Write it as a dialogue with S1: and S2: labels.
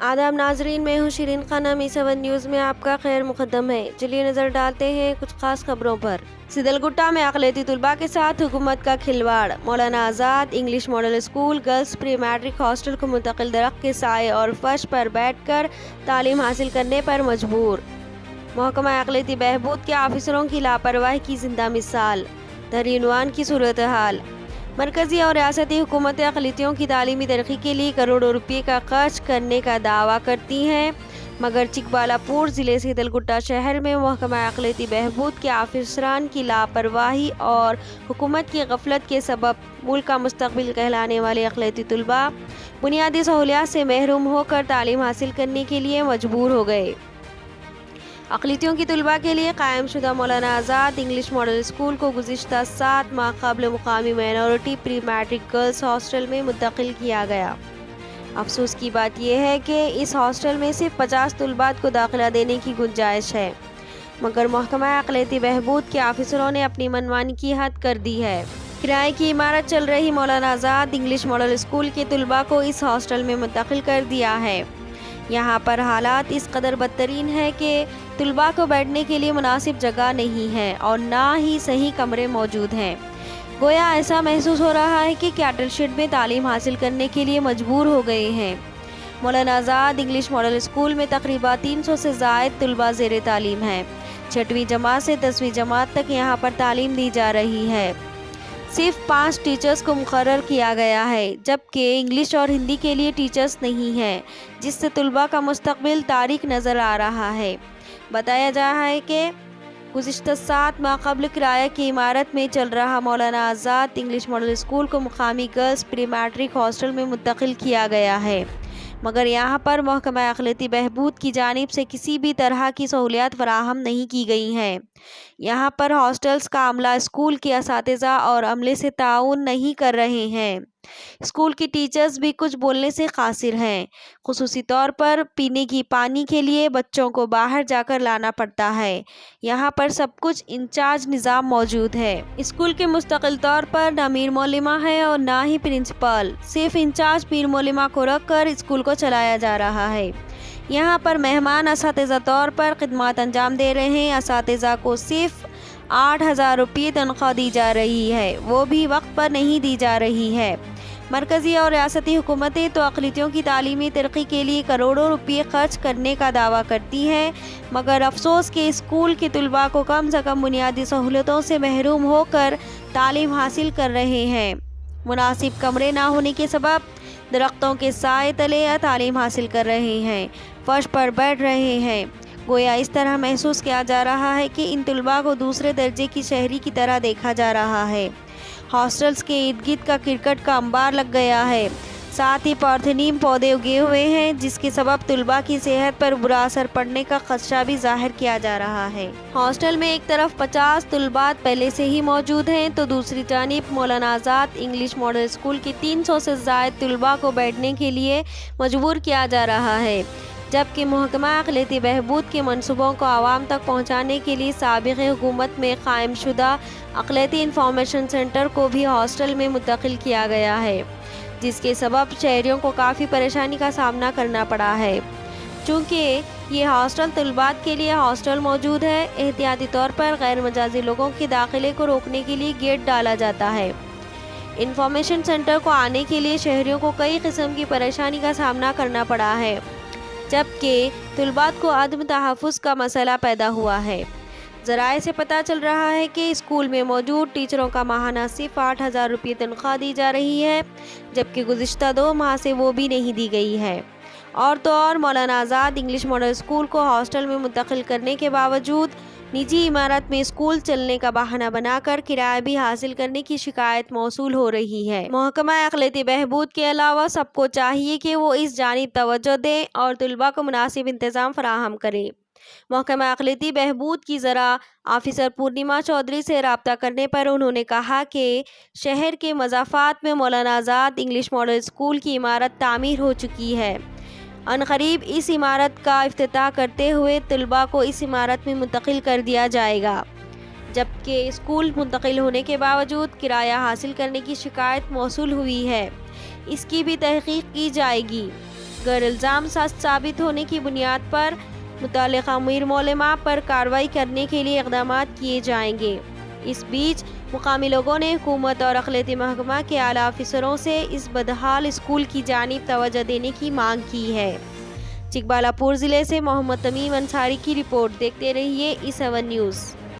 S1: आदाब नाजरीन, मैं हूँ शिरीन खान। E7 न्यूज़ में आपका खैर मुकद्दम है। चलिए नज़र डालते हैं कुछ खास खबरों पर। सिदलगुट्टा में अक़लियती तलबा के साथ हुकूमत का खिलवाड़। Maulana Azad English model school girls pre matric hostel को मुंतकिल दरख्त के साए और फर्श पर बैठकर तालीम हासिल करने पर मजबूर। महकमा अक़लियती बहबूद के ऑफिसरों की लापरवाही की जिंदा मिसाल। दरियानवान की सूरत हाल। मरकज़ी और रियासती हुकूमतें अक़लियतियों की तालीमी तरक्की के लिए करोड़ों रुपये का खर्च करने का दावा करती हैं, मगर चिकबालापुर ज़िले सिदलगुट्टा शहर में महकमा अक़लियती बहबूद के ऑफिसरान की लापरवाही और हुकूमत की गफलत के सबब मुल्क का मुस्तक़बिल कहलाने वाले अक़लियती तलबा बुनियादी सहूलियात से महरूम होकर तालीम हासिल करने के लिए मजबूर हो गए। अक़लियतियों की तलबा के लिए कायम शुदा मौलाना आज़ाद इंग्लिश मॉडल स्कूल को गुज़िश्ता 7 माह कबल मुकामी minority pre matric girls hostel में मुंतकिल किया गया। अफसोस की बात यह है कि इस हॉस्टल में सिर्फ 50 तलबात को दाखिला देने की गुंजाइश है, मगर महकमा अक़लियती बहबूद के ऑफिसरों ने अपनी मनमानी की हद कर दी है। किराए की इमारत चल रही मौलाना आज़ाद इंग्लिश मॉडल स्कूल के तलबा को इस हॉस्टल में मुंतकिल कर दिया है। यहाँ पर हालात इस कदर बदतरीन है कि तलबा को बैठने के लिए मुनासिब जगह नहीं है और ना ही सही कमरे मौजूद हैं। गोया ऐसा महसूस हो रहा है कि कैटल शेड में तालीम हासिल करने के लिए मजबूर हो गए हैं। मौलाना आज़ाद इंग्लिश मॉडल स्कूल में तकरीबन 300 से ज़ायद तलबा ज़ेर तालीम हैं। 6वीं जमात से 10वीं जमात तक यहाँ पर तालीम दी जा रही है। सिर्फ 5 टीचर्स को मुकर्रर किया गया है, जबकि इंग्लिश और हिंदी के लिए टीचर्स नहीं हैं, जिससे तलबा का मुस्तक़बिल तारीक नज़र आ रहा है। बताया जा रहा है कि गुज़िश्ता 7 माह कबल किराए की इमारत में चल रहा मौलाना आज़ाद इंग्लिश मॉडल स्कूल को मुकामी गर्ल्स प्री मैट्रिक हॉस्टल में मुंतकिल किया गया है, मगर यहाँ पर महकमा अक़लियती बहबूद की जानिब से किसी भी तरह की सहूलियात फराहम नहीं की गई हैं। यहाँ पर हॉस्टल्स का अमला स्कूल के असातिज़ा और अमले से ताउन नहीं कर रहे हैं। स्कूल की टीचर्स भी कुछ बोलने से कासिर हैं। खुसूसी तौर पर पीने की पानी के लिए बच्चों को बाहर जाकर लाना पड़ता है। यहाँ पर सब कुछ इंचार्ज निज़ाम मौजूद है। स्कूल के मुस्तकिल तौर पर न मीर मौलिमा है और ना ही प्रिंसिपल, सिर्फ इंचार्ज मीर मौलिमा को रख कर स्कूल को चलाया जा रहा है। यहाँ पर मेहमान असातिज़ा तौर पर खिदमत अंजाम दे रहे हैं। असातिज़ा को सिर्फ 8,000 रुपये तनख्वाह दी जा रही है, वो भी वक्त पर नहीं दी जा रही है। मरकज़ी और रियासती हुकूमतें तो अक़लियतियों की तालीमी तरक्की के लिए करोड़ों रुपये खर्च करने का दावा करती हैं, मगर अफसोस के स्कूल के तलबा को कम से कम बुनियादी सहूलतों से महरूम होकर तालीम हासिल कर रहे हैं। मुनासिब कमरे ना होने के सबब दरख्तों के साए तले तालीम हासिल कर रहे हैं, फर्श पर बैठ रहे हैं। गोया इस तरह महसूस किया जा रहा है कि इन तलबा को दूसरे दर्जे की शहरी की तरह देखा जा रहा है। हॉस्टल्स के इर्द गिर्द का क्रिकेट का अंबार लग गया है, साथ ही पार्थेनियम पौधे उगे हुए हैं, जिसके सबब तलबा की सेहत पर बुरा असर पड़ने का खदशा भी जाहिर किया जा रहा है। हॉस्टल में एक तरफ 50 तलबात पहले से ही मौजूद हैं, तो दूसरी जानिब मौलाना आज़ाद इंग्लिश मॉडल स्कूल के 300 से ज़ायद तलबा को बैठने के लिए मजबूर किया जा रहा है, जबकि महकमा अक़लियती बहबूद के मनसूबों को आवाम तक पहुँचाने के लिए साबिक़ हुकूमत में कायम शुदा अक़लियती इंफॉर्मेशन सेंटर को भी हॉस्टल में मुंतकिल किया गया है, जिसके सबब शहरियों को काफ़ी परेशानी का सामना करना पड़ा है। चूँकि ये हॉस्टल तलबात के लिए हॉस्टल मौजूद है, एहतियाती तौर पर गैर मजाजी लोगों के दाखिले को रोकने के लिए गेट डाला जाता है। इंफॉर्मेशन सेंटर को आने के लिए शहरियों को कई किस्म की परेशानी का सामना करना पड़ा है, जबकि तलबात को अदम तहफ़्फ़ुज़ का मसला पैदा हुआ है। ज़राए से पता चल रहा है कि स्कूल में मौजूद टीचरों का माहाना सिर्फ 8,000 रुपये तनख्वाह दी जा रही है, जबकि गुज़िश्ता 2 माह से वो भी नहीं दी गई है। और तो और मौलाना आज़ाद इंग्लिश मॉडल स्कूल को हॉस्टल में मुंतकिल करने के बावजूद निजी इमारत में स्कूल चलने का बहाना बनाकर किराया भी हासिल करने की शिकायत मौसूल हो रही है। महकमा अक़लियती बहबूद के अलावा सबको चाहिए कि वो इस जानिब तवज्जो दें और तलबा को मुनासिब इंतज़ाम फराहम करें। महकमा अक़लियती बहबूद की ज़रा ऑफिसर पूर्णिमा चौधरी से रब्ता करने पर उन्होंने कहा कि शहर के मज़ाफ़ात में मौलाना आज़ाद इंग्लिश मॉडल स्कूल की इमारत तामीर हो चुकी है। अनक़रीब इस इमारत का इफ्तिताह करते हुए तलबा को इस इमारत में मुंतकिल कर दिया जाएगा, जबकि स्कूल मुंतकिल होने के बावजूद किराया हासिल करने की शिकायत मौसूल हुई है। इसकी भी तहक़ीक़ की जाएगी। گر الزام سچ ثابت ہونے کی بنیاد پر متعلقہ امیر مولما پر کارروائی کرنے کے لیے اقدامات کیے جائیں گے۔ اس بیچ مقامی لوگوں نے حکومت اور اقلیتی محکمہ کے اعلیٰ افسروں سے اس بدحال اسکول کی جانب توجہ دینے کی مانگ کی ہے۔ چکبالہ پور ضلع سے محمد تمیم انصاری کی رپورٹ۔ دیکھتے رہیے E7 نیوز۔